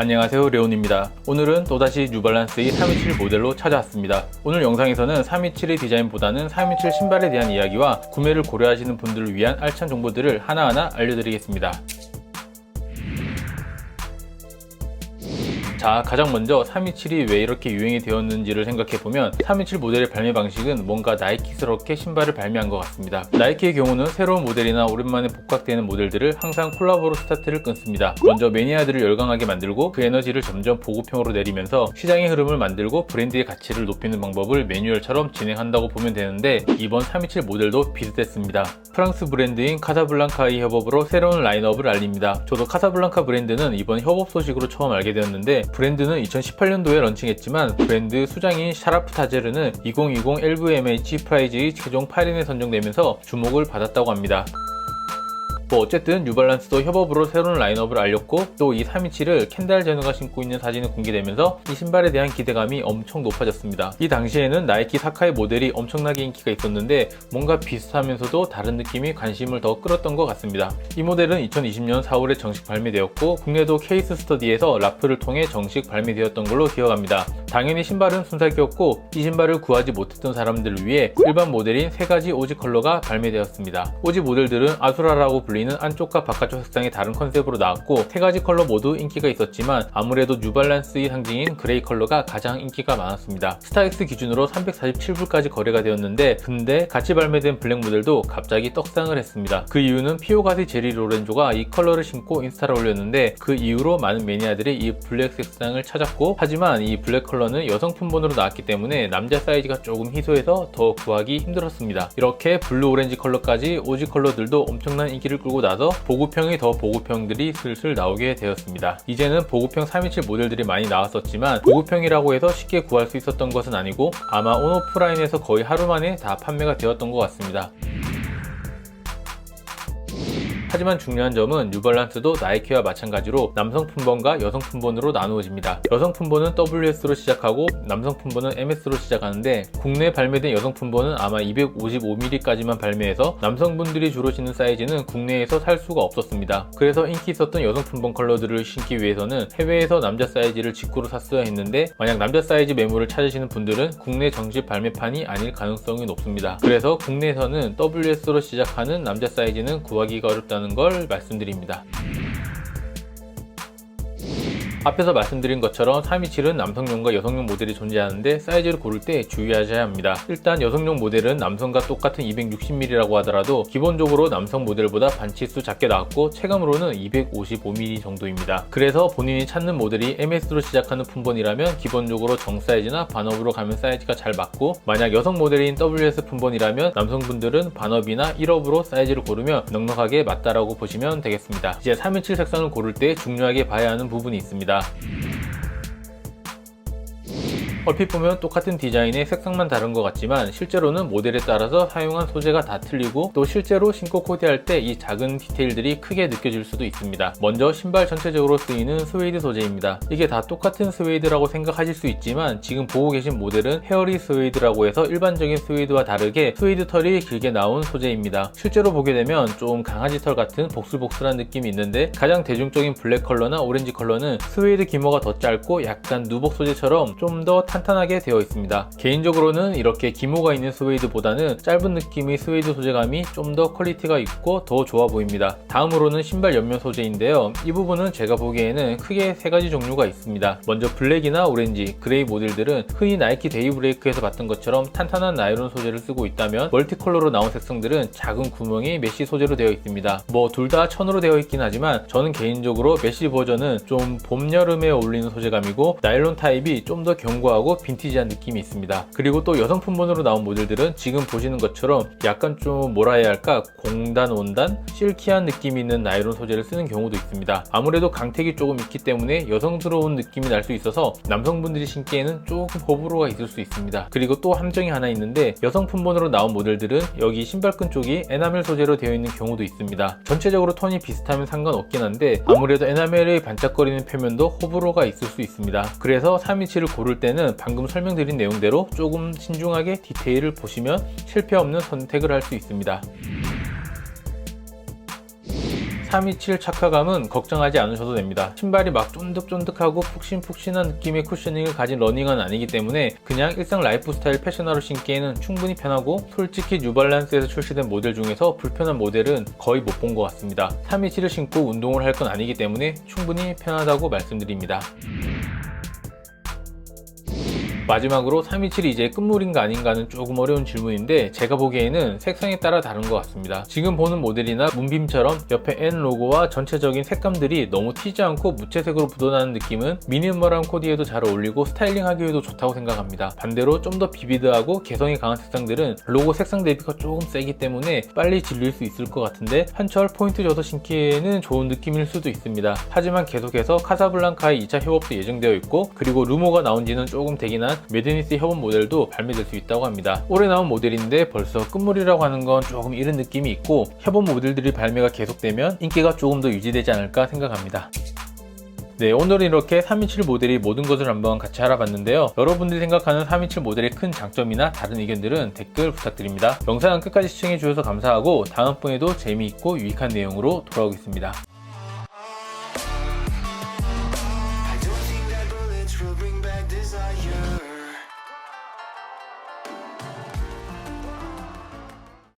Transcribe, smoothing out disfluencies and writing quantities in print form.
안녕하세요, 레온입니다. 오늘은 또다시 뉴발란스의 327 모델로 찾아왔습니다. 오늘 영상에서는 327의 디자인보다는 327 신발에 대한 이야기와 구매를 고려하시는 분들을 위한 알찬 정보들을 하나하나 알려드리겠습니다. 자, 가장 먼저 327이 왜 이렇게 유행이 되었는지를 생각해보면 327 모델의 발매 방식은 뭔가 나이키스럽게 신발을 발매한 것 같습니다. 나이키의 경우는 새로운 모델이나 오랜만에 복각되는 모델들을 항상 콜라보로 스타트를 끊습니다. 먼저 매니아들을 열광하게 만들고 그 에너지를 점점 보급형으로 내리면서 시장의 흐름을 만들고 브랜드의 가치를 높이는 방법을 매뉴얼처럼 진행한다고 보면 되는데, 이번 327 모델도 비슷했습니다. 프랑스 브랜드인 카사블랑카의 협업으로 새로운 라인업을 알립니다. 저도 카사블랑카 브랜드는 이번 협업 소식으로 처음 알게 되었는데, 브랜드는 2018년도에 런칭했지만 브랜드 수장인 샤라프 타제르는 2020 LVMH 프라이즈의 최종 8인에 선정되면서 주목을 받았다고 합니다. 어쨌든 뉴발란스도 협업으로 새로운 라인업을 알렸고, 또 이 327을 켄달 제너가 신고 있는 사진이 공개되면서 이 신발에 대한 기대감이 엄청 높아졌습니다. 이 당시에는 나이키 사카이 모델이 엄청나게 인기가 있었는데 뭔가 비슷하면서도 다른 느낌이 관심을 더 끌었던 것 같습니다. 이 모델은 2020년 4월에 정식 발매되었고, 국내도 케이스 스터디에서 라프를 통해 정식 발매되었던 걸로 기억합니다. 당연히 신발은 순삭이었고, 이 신발을 구하지 못했던 사람들을 위해 일반 모델인 3가지 오지 컬러가 발매되었습니다. 오지 모델들은 아수라라고 불리는 안쪽과 바깥쪽 색상이 다른 컨셉으로 나왔고, 3가지 컬러 모두 인기가 있었지만 아무래도 뉴발란스의 상징인 그레이 컬러가 가장 인기가 많았습니다. 스타엑스 기준으로 347불까지 거래가 되었는데, 근데 같이 발매된 블랙 모델도 갑자기 떡상을 했습니다. 그 이유는 피오가시 제리 로렌조가 이 컬러를 신고 인스타를 올렸는데, 그 이후로 많은 매니아들이 이 블랙 색상을 찾았고, 하지만 이 블랙 컬러는 여성 품번으로 나왔기 때문에 남자 사이즈가 조금 희소해서 더 구하기 힘들었습니다. 이렇게 블루 오렌지 컬러까지 오지 컬러들도 엄청난 인기를 끌고 나서 보급형이 더 보급형들이 슬슬 나오게 되었습니다. 이제는 보급형 327 모델들이 많이 나왔었지만 보급형이라고 해서 쉽게 구할 수 있었던 것은 아니고, 아마 온오프라인에서 거의 하루 만에 다 판매가 되었던 것 같습니다. 하지만 중요한 점은 뉴발란스도 나이키와 마찬가지로 남성 품번과 여성 품번으로 나누어집니다. 여성 품번은 WS로 시작하고 남성 품번은 MS로 시작하는데, 국내에 발매된 여성 품번은 아마 255mm까지만 발매해서 남성분들이 주로 신는 사이즈는 국내에서 살 수가 없었습니다. 그래서 인기 있었던 여성 품번 컬러들을 신기 위해서는 해외에서 남자 사이즈를 직구로 샀어야 했는데, 만약 남자 사이즈 매물을 찾으시는 분들은 국내 정식 발매판이 아닐 가능성이 높습니다. 그래서 국내에서는 WS로 시작하는 남자 사이즈는 구하기가 어렵다는 걸 말씀드립니다. 앞에서 말씀드린 것처럼 327은 남성용과 여성용 모델이 존재하는데, 사이즈를 고를 때 주의하셔야 합니다. 일단 여성용 모델은 남성과 똑같은 260mm라고 하더라도 기본적으로 남성 모델보다 반치수 작게 나왔고, 체감으로는 255mm 정도입니다. 그래서 본인이 찾는 모델이 MS로 시작하는 품번이라면 기본적으로 정 사이즈나 반업으로 가면 사이즈가 잘 맞고, 만약 여성 모델인 WS 품번이라면 남성분들은 반업이나 1업으로 사이즈를 고르면 넉넉하게 맞다라고 보시면 되겠습니다. 이제 327 색상을 고를 때 중요하게 봐야 하는 부분이 있습니다. 얼핏 보면 똑같은 디자인의 색상만 다른 것 같지만, 실제로는 모델에 따라서 사용한 소재가 다 틀리고, 또 실제로 신고 코디할 때 이 작은 디테일들이 크게 느껴질 수도 있습니다. 먼저 신발 전체적으로 쓰이는 스웨이드 소재입니다. 이게 다 똑같은 스웨이드라고 생각하실 수 있지만, 지금 보고 계신 모델은 헤어리 스웨이드라고 해서 일반적인 스웨이드와 다르게 스웨이드 털이 길게 나온 소재입니다. 실제로 보게 되면 좀 강아지 털 같은 복슬복슬한 느낌이 있는데, 가장 대중적인 블랙 컬러나 오렌지 컬러는 스웨이드 기모가 더 짧고 약간 누복 소재처럼 좀 더 탄탄하게 되어 있습니다. 개인적으로는 이렇게 기모가 있는 스웨이드보다는 짧은 느낌의 스웨이드 소재감이 좀 더 퀄리티가 있고 더 좋아 보입니다. 다음으로는 신발 옆면 소재인데요. 이 부분은 제가 보기에는 크게 3가지 종류가 있습니다. 먼저 블랙이나 오렌지, 그레이 모델들은 흔히 나이키 데이브레이크에서 봤던 것처럼 탄탄한 나일론 소재를 쓰고 있다면, 멀티컬러로 나온 색상들은 작은 구멍이 메쉬 소재로 되어 있습니다. 둘 다 천으로 되어 있긴 하지만 저는 개인적으로 메쉬 버전은 좀 봄, 여름에 어울리는 소재감이고, 나일론 타입이 좀 더 견고하고 빈티지한 느낌이 있습니다. 그리고 또 여성 품번으로 나온 모델들은 지금 보시는 것처럼 약간 좀 뭐라 해야 할까, 공단, 원단, 실키한 느낌이 있는 나일론 소재를 쓰는 경우도 있습니다. 아무래도 강택이 조금 있기 때문에 여성스러운 느낌이 날 수 있어서 남성분들이 신기에는 조금 호불호가 있을 수 있습니다. 그리고 또 함정이 하나 있는데, 여성 품번으로 나온 모델들은 여기 신발끈 쪽이 에나멜 소재로 되어 있는 경우도 있습니다. 전체적으로 톤이 비슷하면 상관없긴 한데, 아무래도 에나멜의 반짝거리는 표면도 호불호가 있을 수 있습니다. 그래서 327을 고를 때는 방금 설명드린 내용대로 조금 신중하게 디테일을 보시면 실패 없는 선택을 할 수 있습니다. 327 착화감은 걱정하지 않으셔도 됩니다. 신발이 막 쫀득쫀득하고 푹신푹신한 느낌의 쿠셔닝을 가진 러닝은 아니기 때문에 그냥 일상 라이프 스타일 패션화로 신기에는 충분히 편하고, 솔직히 뉴발란스에서 출시된 모델 중에서 불편한 모델은 거의 못 본 것 같습니다. 327을 신고 운동을 할 건 아니기 때문에 충분히 편하다고 말씀드립니다. 마지막으로 327이 이제 끝물인가 아닌가는 조금 어려운 질문인데, 제가 보기에는 색상에 따라 다른 것 같습니다. 지금 보는 모델이나 문빔처럼 옆에 N 로고와 전체적인 색감들이 너무 튀지 않고 무채색으로 묻어나는 느낌은 미니멀한 코디에도 잘 어울리고 스타일링하기에도 좋다고 생각합니다. 반대로 좀 더 비비드하고 개성이 강한 색상들은 로고 색상 대비가 조금 세기 때문에 빨리 질릴 수 있을 것 같은데, 한철 포인트 줘서 신기에는 좋은 느낌일 수도 있습니다. 하지만 계속해서 카사블랑카의 2차 협업도 예정되어 있고, 그리고 루머가 나온 지는 조금 되긴 한 매드니스 협업 모델도 발매될 수 있다고 합니다. 올해 나온 모델인데 벌써 끝물이라고 하는 건 조금 이른 느낌이 있고, 협업 모델들이 발매가 계속되면 인기가 조금 더 유지되지 않을까 생각합니다. 네, 오늘은 이렇게 327 모델이 모든 것을 한번 같이 알아봤는데요. 여러분들이 생각하는 327 모델의 큰 장점이나 다른 의견들은 댓글 부탁드립니다. 영상은 끝까지 시청해 주셔서 감사하고, 다음번에도 재미있고 유익한 내용으로 돌아오겠습니다.